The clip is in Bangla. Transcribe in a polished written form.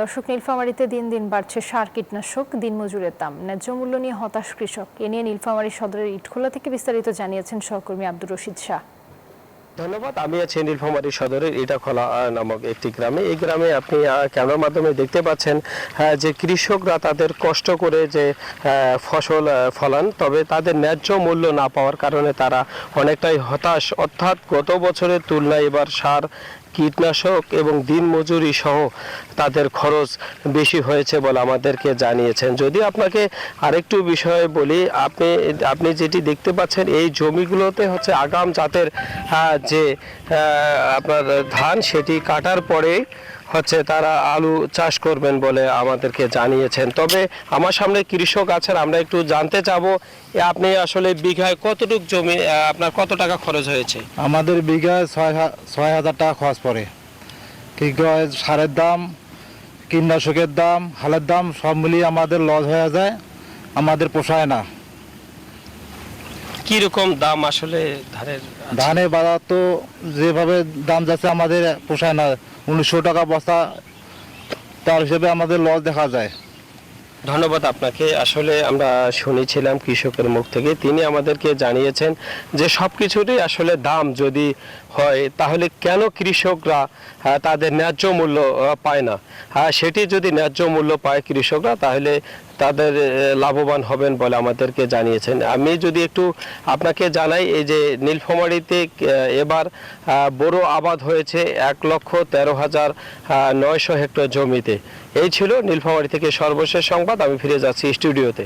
দর্শক, নীলফামারীতে দিন দিন বাড়ছে সার, কীটনাশক, দিনমজুরের দাম, ন্যায্য মূল্য নিয়ে হতাশ কৃষক। এ নিয়ে নীলফামারী সদরের ইটখোলা থেকে বিস্তারিত জানিয়েছেন সহকর্মী আব্দুর রশিদ শাহ। ধন্যবাদ। আমি আছি নীলফামারী সদরের ইটাখোলা নামক একটি গ্রামে। এই গ্রামে আপনি ক্যামেরার মাধ্যমে দেখতে পাচ্ছেন যে কৃষকরা তাদের কষ্ট করে যে ফসল ফলান, তবে তাদের ন্যায্য মূল্য না পাওয়ার কারণে তারা অনেকটাই হতাশ। অর্থাৎ গত বছরের তুলনায় এবার সার, কীটনাশক এবং দিনমজুরি সহ তাদের খরচ বেশি হয়েছে বলে আমাদেরকে জানিয়েছেন। যদি আপনাকে আরেকটু বিষয়ে বলি, আপনি যেটি দেখতে পাচ্ছেন এই জমিগুলোতে হচ্ছে আগাম জাতের যে আপনার ধান, সেটি কাটার পরে হচ্ছে তারা আলু চাষ করবেন বলে আমাদেরকে জানিয়েছেন। তবে আমার সামনে কৃষক আছেন, আমরা একটু জানতে চাবো আপনি আসলে বিঘায় কতটুক জমি, আপনার কত টাকা খরচ হয়েছে? আমাদের বিঘায় 6,000 টাকা খরচ পড়ে। কি সারের দাম, কীটনাশকের দাম, হালের দাম সব মিলিয়ে আমাদের লস হয়ে যায়, আমাদের পোষায় না। কিরকম দাম আসলে ধানের বাজার তো যেভাবে দাম যাচ্ছে আমাদের পোষায় না। 1900 টাকা বস্তা, তার হিসেবে আমাদের লস দেখা যায়। ধন্যবাদ আপনাকে। আসলে আমরা শুনেছিলাম কৃষকের মুখ থেকে, তিনি আমাদেরকে জানিয়েছেন যে সব কিছুরই আসলে দাম যদি হয় তাহলে কেন কৃষকরা তাদের ন্যায্য মূল্য পায় না। সেটি যদি ন্যায্য মূল্য পায় কৃষকরা তাহলে তাদের লাভবান হবেন বলে আমাদেরকে জানিয়েছেন। আমি যদি একটু আপনাকে জানাই, এই যে নীলফামারীতে এবার বোরো আবাদ হয়েছে 1,13,900 হেক্টর জমিতে। এই ছিল নীলফামারী থেকে সর্বশেষ সংবাদ। আমি ফিরে যাচ্ছি স্টুডিওতে।